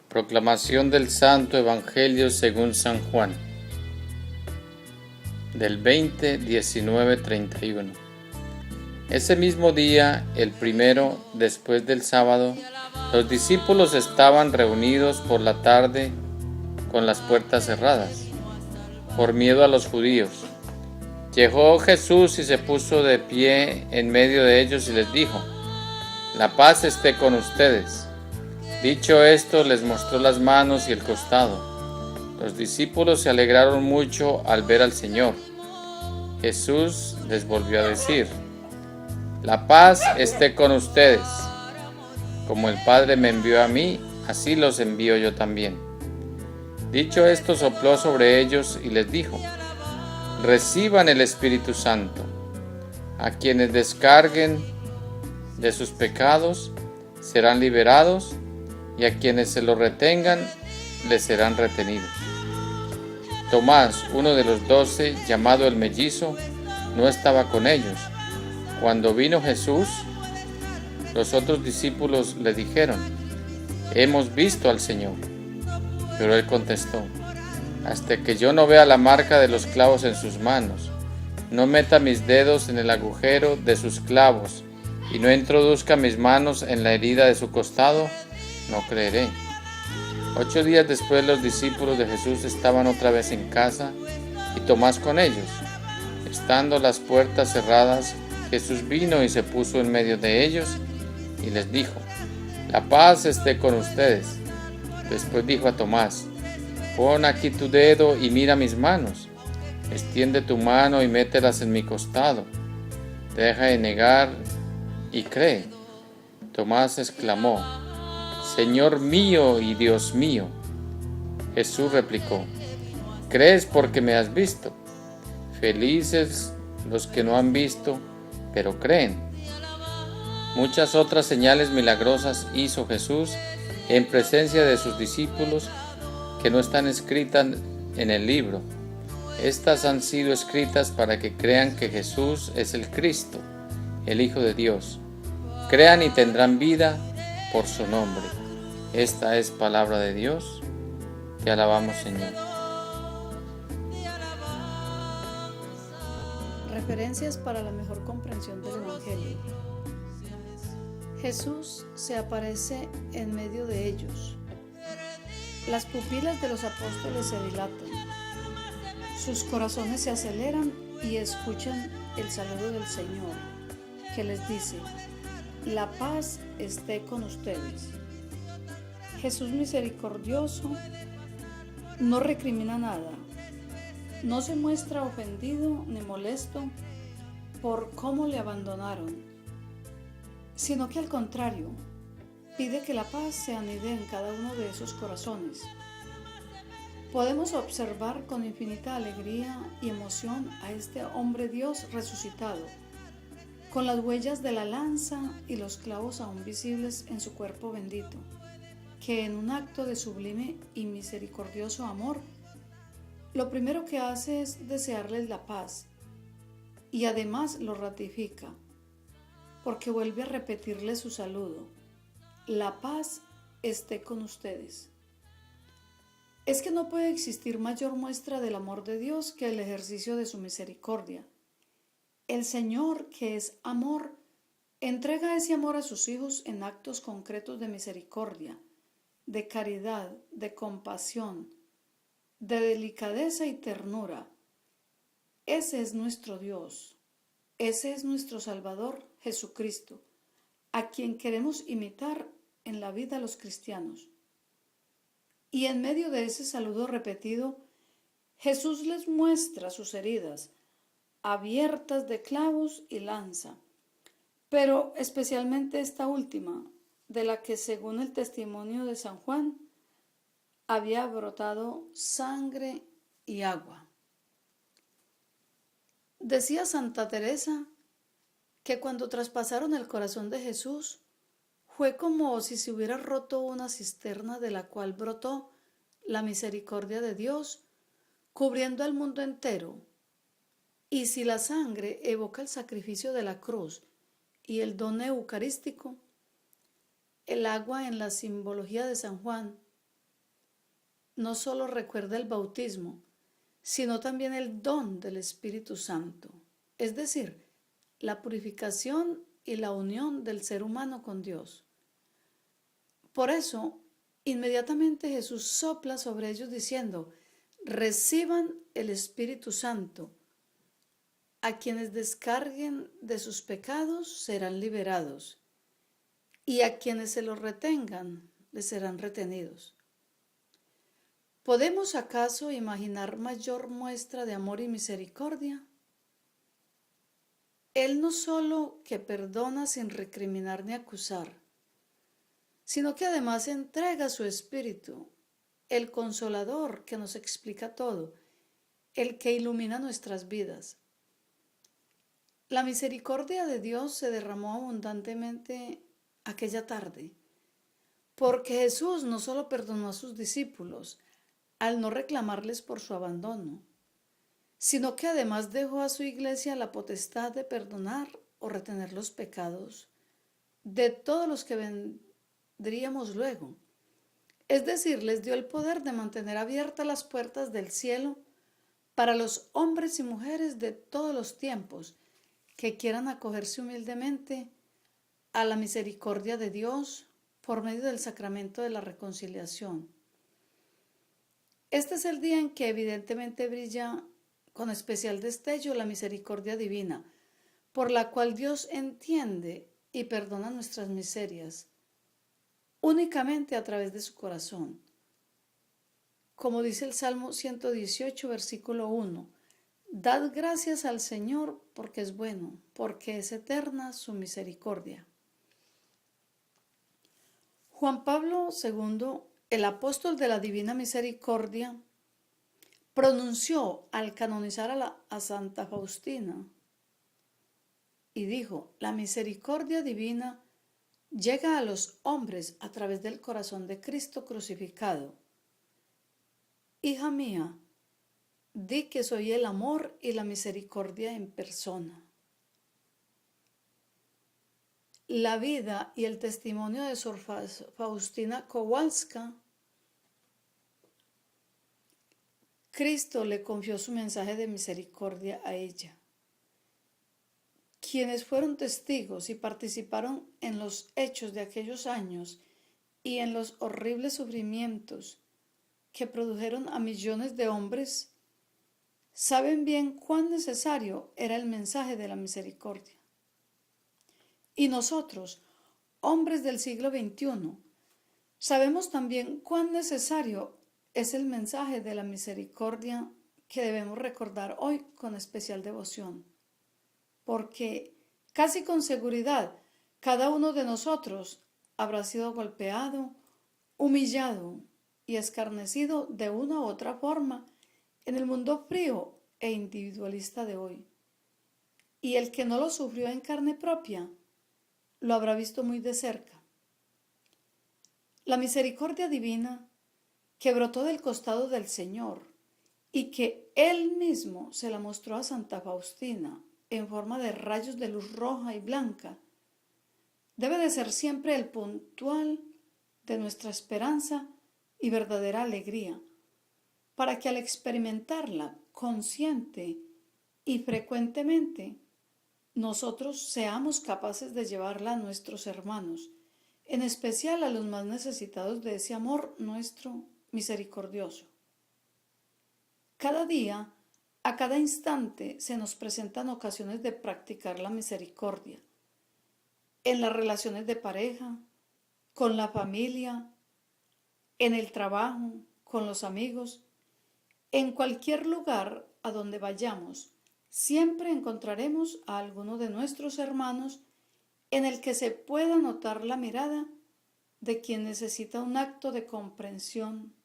Proclamación del Santo Evangelio según San Juan, del 20, 19, 31. Ese mismo día, el primero, después del sábado, los discípulos estaban reunidos por la tarde con las puertas cerradas, por miedo a los judíos. Llegó Jesús y se puso de pie en medio de ellos y les dijo: «La paz esté con ustedes». Dicho esto, les mostró las manos y el costado. Los discípulos se alegraron mucho al ver al Señor. Jesús les volvió a decir: «La paz esté con ustedes. Como el Padre me envió a mí, así los envío yo también». Dicho esto, sopló sobre ellos y les dijo: «Reciban el Espíritu Santo. A quienes descarguen de sus pecados serán liberados, y a quienes se lo retengan les serán retenidos». Tomás, uno de los 12, llamado el Mellizo, no estaba con ellos. Cuando vino Jesús, los otros discípulos le dijeron: «Hemos visto al Señor». Pero él contestó: «Hasta que yo no vea la marca de los clavos en sus manos, no meta mis dedos en el agujero de sus clavos y no introduzca mis manos en la herida de su costado, no creeré». 8 días después, los discípulos de Jesús estaban otra vez en casa y Tomás con ellos. Estando las puertas cerradas, Jesús vino y se puso en medio de ellos y les dijo: «La paz esté con ustedes». Después dijo a Tomás: «Pon aquí tu dedo y mira mis manos. Extiende tu mano y mételas en mi costado. Deja de negar y cree». Tomás exclamó: «Señor mío y Dios mío». Jesús replicó: «¿Crees porque me has visto? Felices los que no han visto, pero creen». Muchas otras señales milagrosas hizo Jesús en presencia de sus discípulos que no están escritas en el libro. Estas han sido escritas para que crean que Jesús es el Cristo, el Hijo de Dios. Crean y tendrán vida por su nombre. Esta es palabra de Dios. Te alabamos, Señor. Referencias para la mejor comprensión del Evangelio. Jesús se aparece en medio de ellos. Las pupilas de los apóstoles se dilatan. Sus corazones se aceleran y escuchan el saludo del Señor, que les dice: «La paz esté con ustedes». Jesús misericordioso no recrimina nada, no se muestra ofendido ni molesto por cómo le abandonaron, sino que al contrario, pide que la paz se anide en cada uno de esos corazones. Podemos observar con infinita alegría y emoción a este hombre Dios resucitado, con las huellas de la lanza y los clavos aún visibles en su cuerpo bendito, que en un acto de sublime y misericordioso amor, lo primero que hace es desearles la paz, y además lo ratifica, porque vuelve a repetirles su saludo: «La paz esté con ustedes». Es que no puede existir mayor muestra del amor de Dios que el ejercicio de su misericordia. El Señor, que es amor, entrega ese amor a sus hijos en actos concretos de misericordia, de caridad, de compasión, de delicadeza y ternura. Ese es nuestro Dios, ese es nuestro Salvador, Jesucristo, a quien queremos imitar en la vida los cristianos. Y en medio de ese saludo repetido, Jesús les muestra sus heridas, abiertas de clavos y lanza, pero especialmente esta última, de la que, según el testimonio de San Juan, había brotado sangre y agua. Decía Santa Teresa que cuando traspasaron el corazón de Jesús, fue como si se hubiera roto una cisterna de la cual brotó la misericordia de Dios, cubriendo al mundo entero. Y si la sangre evoca el sacrificio de la cruz y el don eucarístico, el agua en la simbología de San Juan no solo recuerda el bautismo, sino también el don del Espíritu Santo, es decir, la purificación y la unión del ser humano con Dios. Por eso, inmediatamente Jesús sopla sobre ellos diciendo: reciban el Espíritu Santo. A quienes descarguen de sus pecados serán liberados, y a quienes se los retengan les serán retenidos. ¿Podemos acaso imaginar mayor muestra de amor y misericordia? Él no solo que perdona sin recriminar ni acusar, sino que además entrega su Espíritu, el Consolador que nos explica todo, el que ilumina nuestras vidas. La misericordia de Dios se derramó abundantemente aquella tarde, porque Jesús no solo perdonó a sus discípulos al no reclamarles por su abandono, sino que además dejó a su iglesia la potestad de perdonar o retener los pecados de todos los que vendríamos luego. Es decir, les dio el poder de mantener abiertas las puertas del cielo para los hombres y mujeres de todos los tiempos que quieran acogerse humildemente a la misericordia de Dios por medio del sacramento de la reconciliación. Este es el día en que evidentemente brilla con especial destello la misericordia divina, por la cual Dios entiende y perdona nuestras miserias, únicamente a través de su corazón. Como dice el Salmo 118, versículo 1, dad gracias al Señor porque es bueno, porque es eterna su misericordia. Juan Pablo II, el apóstol de la Divina Misericordia, pronunció al canonizar a Santa Faustina y dijo: la misericordia divina llega a los hombres a través del corazón de Cristo crucificado. Hija mía, di que soy el amor y la misericordia en persona. La vida y el testimonio de Sor Faustina Kowalska. Cristo le confió su mensaje de misericordia a ella. Quienes fueron testigos y participaron en los hechos de aquellos años y en los horribles sufrimientos que produjeron a millones de hombres, saben bien cuán necesario era el mensaje de la misericordia. Y nosotros, hombres del siglo XXI, sabemos también cuán necesario es el mensaje de la misericordia que debemos recordar hoy con especial devoción, porque casi con seguridad cada uno de nosotros habrá sido golpeado, humillado y escarnecido de una u otra forma en el mundo frío e individualista de hoy. Y el que no lo sufrió en carne propia, lo habrá visto muy de cerca. La misericordia divina que brotó del costado del Señor y que Él mismo se la mostró a Santa Faustina en forma de rayos de luz roja y blanca, debe de ser siempre el puntual de nuestra esperanza y verdadera alegría, para que al experimentarla consciente y frecuentemente, nosotros seamos capaces de llevarla a nuestros hermanos, en especial a los más necesitados de ese amor nuestro misericordioso. Cada día, a cada instante, se nos presentan ocasiones de practicar la misericordia, en las relaciones de pareja, con la familia, en el trabajo, con los amigos, en cualquier lugar a donde vayamos. Siempre encontraremos a alguno de nuestros hermanos en el que se pueda notar la mirada de quien necesita un acto de comprensión,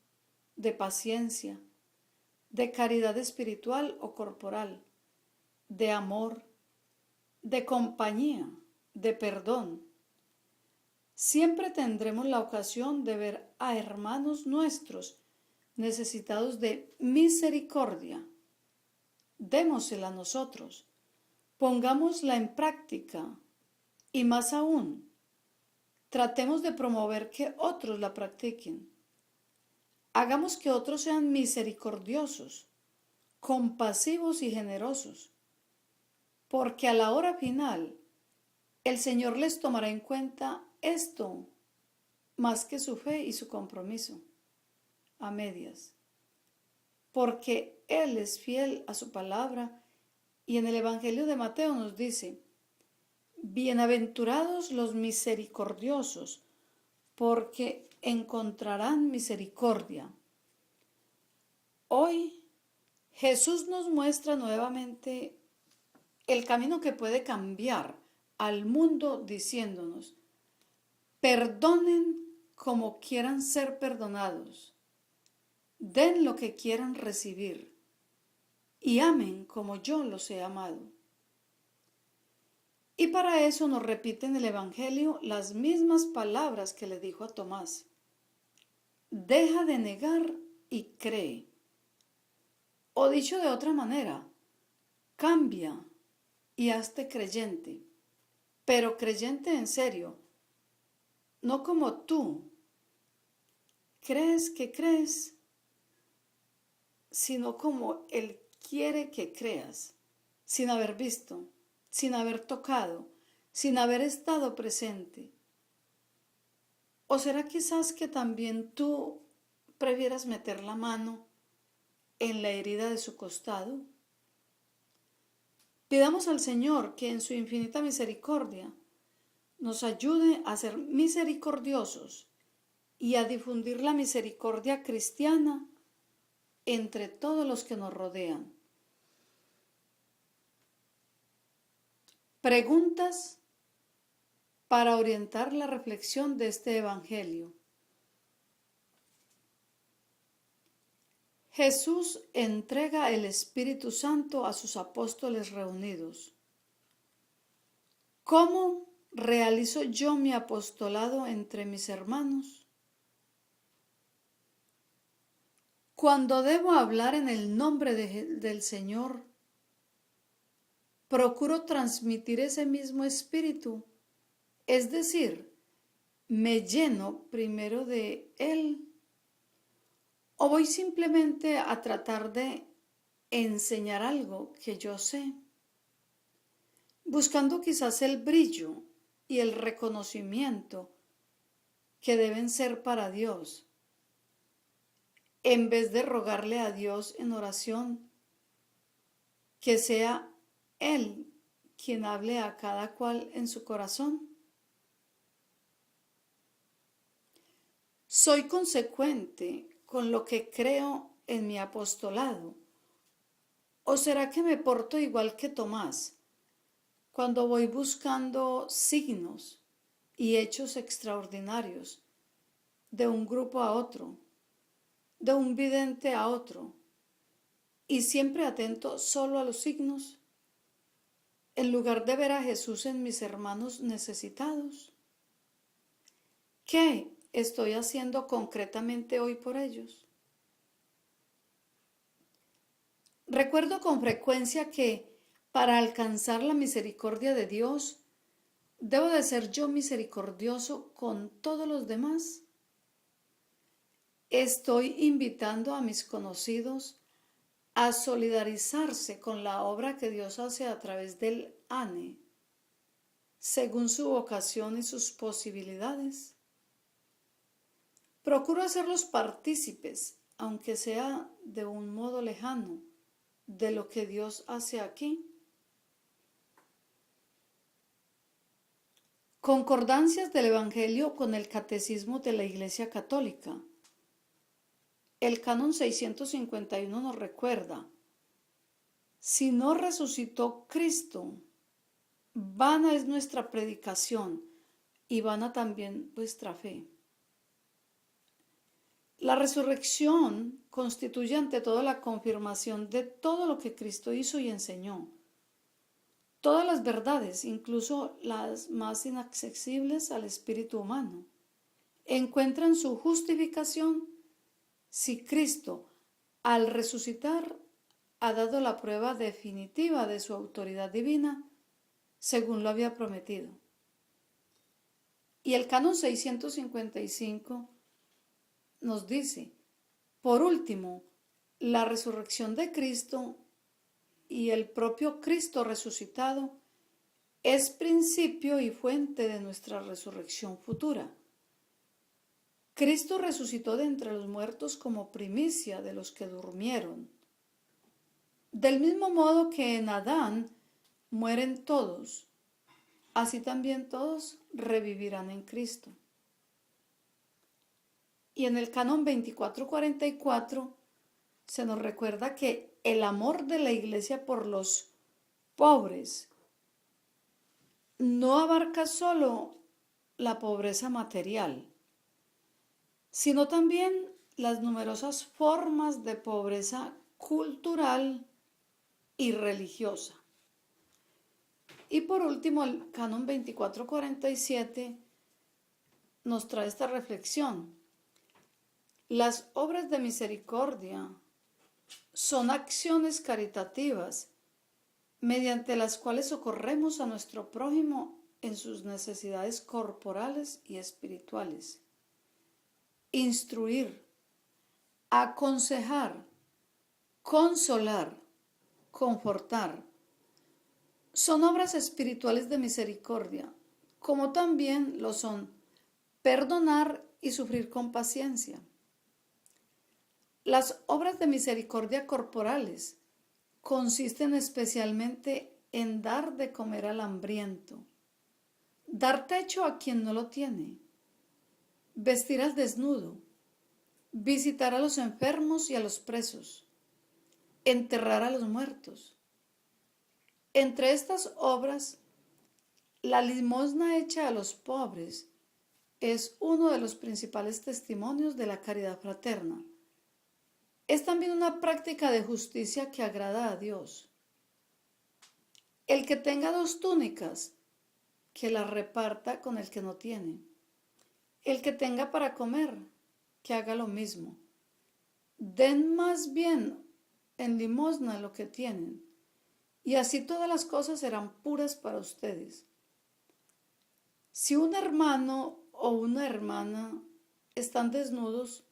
de paciencia, de caridad espiritual o corporal, de amor, de compañía, de perdón. Siempre tendremos la ocasión de ver a hermanos nuestros necesitados de misericordia. Démosela a nosotros, pongámosla en práctica y más aún, tratemos de promover que otros la practiquen. Hagamos que otros sean misericordiosos, compasivos y generosos, porque a la hora final el Señor les tomará en cuenta esto más que su fe y su compromiso a medias, porque Él es fiel a su palabra y en el Evangelio de Mateo nos dice: bienaventurados los misericordiosos, porque encontrarán misericordia. Hoy Jesús nos muestra nuevamente el camino que puede cambiar al mundo diciéndonos: perdonen como quieran ser perdonados, den lo que quieran recibir y amen como yo los he amado. Y para eso nos repite en el Evangelio las mismas palabras que le dijo a Tomás: deja de negar y cree. O dicho de otra manera, cambia y hazte creyente, pero creyente en serio, no como tú crees que crees, sino como Él quiere que creas, sin haber visto, sin haber tocado, sin haber estado presente. ¿O será quizás que también tú prefieras meter la mano en la herida de su costado? Pidamos al Señor que en su infinita misericordia nos ayude a ser misericordiosos y a difundir la misericordia cristiana entre todos los que nos rodean. Preguntas para orientar la reflexión de este Evangelio. Jesús entrega el Espíritu Santo a sus apóstoles reunidos. ¿Cómo realizo yo mi apostolado entre mis hermanos? Cuando debo hablar en el nombre del Señor, procuro transmitir ese mismo espíritu, es decir, me lleno primero de Él, o voy simplemente a tratar de enseñar algo que yo sé, buscando quizás el brillo y el reconocimiento que deben ser para Dios, en vez de rogarle a Dios en oración que sea Él quien hable a cada cual en su corazón. ¿Soy consecuente con lo que creo en mi apostolado? ¿O será que me porto igual que Tomás cuando voy buscando signos y hechos extraordinarios de un grupo a otro, de un vidente a otro, y siempre atento solo a los signos, en lugar de ver a Jesús en mis hermanos necesitados? ¿Qué estoy haciendo concretamente hoy por ellos? Recuerdo con frecuencia que para alcanzar la misericordia de Dios, ¿debo de ser yo misericordioso con todos los demás? Estoy invitando a mis conocidos a solidarizarse con la obra que Dios hace a través del ANE, según su vocación y sus posibilidades. Procuro hacerlos partícipes, aunque sea de un modo lejano, de lo que Dios hace aquí. Concordancias del Evangelio con el Catecismo de la Iglesia Católica. El canon 651 nos recuerda: si no resucitó Cristo, vana es nuestra predicación y vana también vuestra fe. La resurrección constituye ante todo la confirmación de todo lo que Cristo hizo y enseñó. Todas las verdades, incluso las más inaccesibles al espíritu humano, encuentran su justificación si Cristo, al resucitar, ha dado la prueba definitiva de su autoridad divina, según lo había prometido. Y el canon 655 nos dice: Por último, la resurrección de Cristo y el propio Cristo resucitado es principio y fuente de nuestra resurrección futura. Cristo resucitó de entre los muertos como primicia de los que durmieron. Del mismo modo que en Adán mueren todos, así también todos revivirán en Cristo. Y en el canon 2444 se nos recuerda que el amor de la Iglesia por los pobres no abarca solo la pobreza material, sino también las numerosas formas de pobreza cultural y religiosa. Y por último, el canon 2447 nos trae esta reflexión. Las obras de misericordia son acciones caritativas mediante las cuales socorremos a nuestro prójimo en sus necesidades corporales y espirituales. Instruir, aconsejar, consolar, confortar, son obras espirituales de misericordia, como también lo son perdonar y sufrir con paciencia. Las obras de misericordia corporales consisten especialmente en dar de comer al hambriento, dar techo a quien no lo tiene, vestir al desnudo, visitar a los enfermos y a los presos, enterrar a los muertos. Entre estas obras, la limosna hecha a los pobres es uno de los principales testimonios de la caridad fraterna. Es también una práctica de justicia que agrada a Dios. El que tenga 2 túnicas, que las reparta con el que no tiene. El que tenga para comer, que haga lo mismo. Den más bien en limosna lo que tienen, y así todas las cosas serán puras para ustedes. Si un hermano o una hermana están desnudos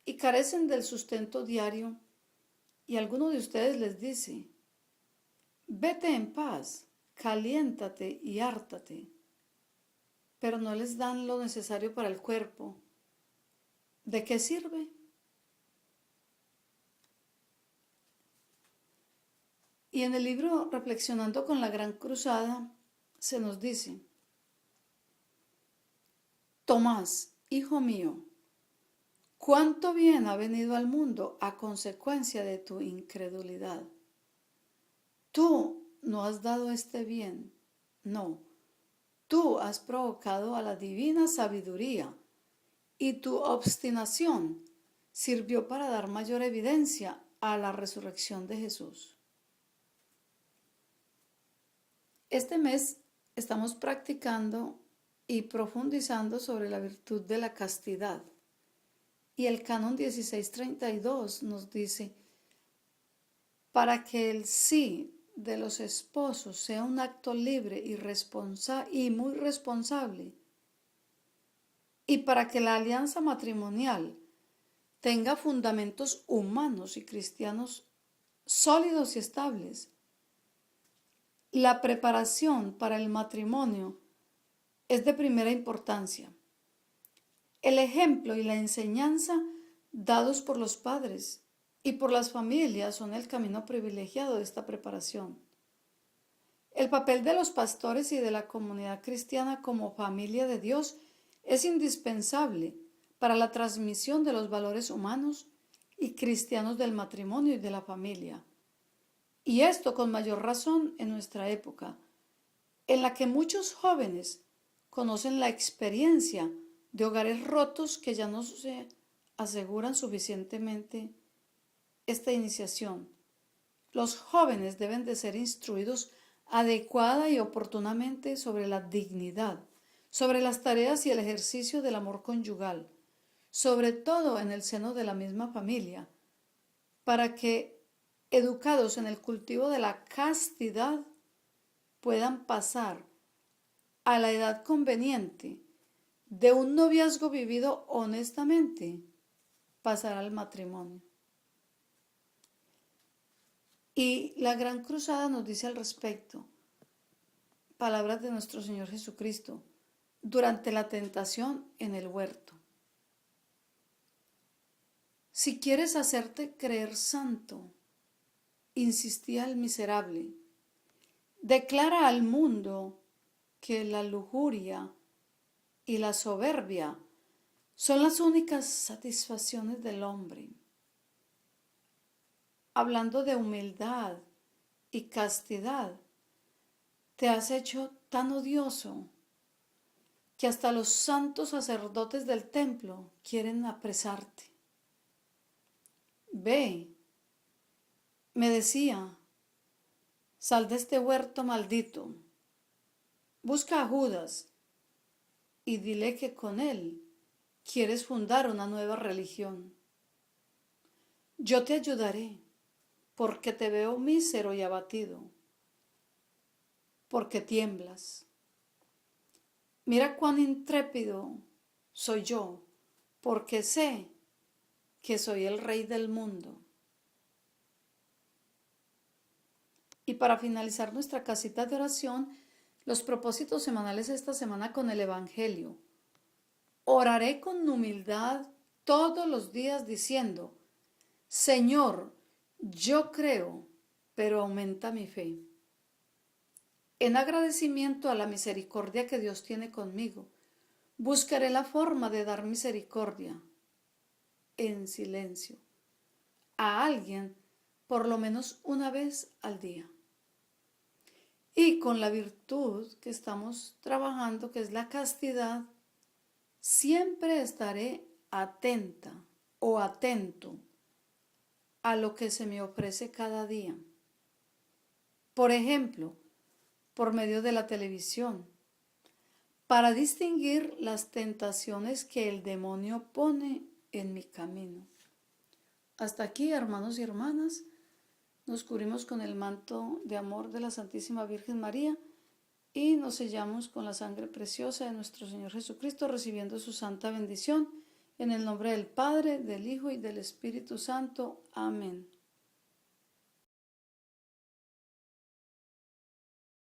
y carecen del sustento diario, y alguno de ustedes les dice: vete en paz, caliéntate y hártate, pero no les dan lo necesario para el cuerpo, ¿de qué sirve? Y en el libro Reflexionando con la Gran Cruzada se nos dice: Tomás, hijo mío, cuánto bien ha venido al mundo a consecuencia de tu incredulidad. Tú no has dado este bien, no, tú has provocado a la divina sabiduría, y tu obstinación sirvió para dar mayor evidencia a la resurrección de Jesús. Este mes estamos practicando y profundizando sobre la virtud de la castidad. Y el canon 1632 nos dice: para que el sí de los esposos sea un acto libre y muy responsable, y para que la alianza matrimonial tenga fundamentos humanos y cristianos sólidos y estables, la preparación para el matrimonio es de primera importancia. El ejemplo y la enseñanza dados por los padres y por las familias son el camino privilegiado de esta preparación. El papel de los pastores y de la comunidad cristiana como familia de Dios es indispensable para la transmisión de los valores humanos y cristianos del matrimonio y de la familia. Y esto con mayor razón en nuestra época, en la que muchos jóvenes conocen la experiencia de hogares rotos que ya no se aseguran suficientemente esta iniciación. Los jóvenes deben de ser instruidos adecuada y oportunamente sobre la dignidad, sobre las tareas y el ejercicio del amor conyugal, sobre todo en el seno de la misma familia, para que, educados en el cultivo de la castidad, puedan pasar a la edad conveniente de un noviazgo vivido honestamente pasar al matrimonio. Y la Gran Cruzada nos dice al respecto, palabras de nuestro Señor Jesucristo, durante la tentación en el huerto. Si quieres hacerte creer santo, insistía el miserable, declara al mundo que la lujuria y la soberbia son las únicas satisfacciones del hombre. Hablando de humildad y castidad, te has hecho tan odioso que hasta los santos sacerdotes del templo quieren apresarte. Ve, me decía, sal de este huerto maldito, busca a Judas y dile que con él quieres fundar una nueva religión. Yo te ayudaré, porque te veo mísero y abatido, porque tiemblas. Mira cuán intrépido soy yo, porque sé que soy el rey del mundo. Y para finalizar nuestra casita de oración, los propósitos semanales esta semana con el Evangelio. Oraré con humildad todos los días diciendo, Señor, yo creo, pero aumenta mi fe. En agradecimiento a la misericordia que Dios tiene conmigo, buscaré la forma de dar misericordia en silencio a alguien por lo menos una vez al día. Y con la virtud que estamos trabajando, que es la castidad, siempre estaré atenta o atento a lo que se me ofrece cada día. Por ejemplo, por medio de la televisión, para distinguir las tentaciones que el demonio pone en mi camino. Hasta aquí, hermanos y hermanas, nos cubrimos con el manto de amor de la Santísima Virgen María y nos sellamos con la sangre preciosa de nuestro Señor Jesucristo, recibiendo su santa bendición, en el nombre del Padre, del Hijo y del Espíritu Santo. Amén.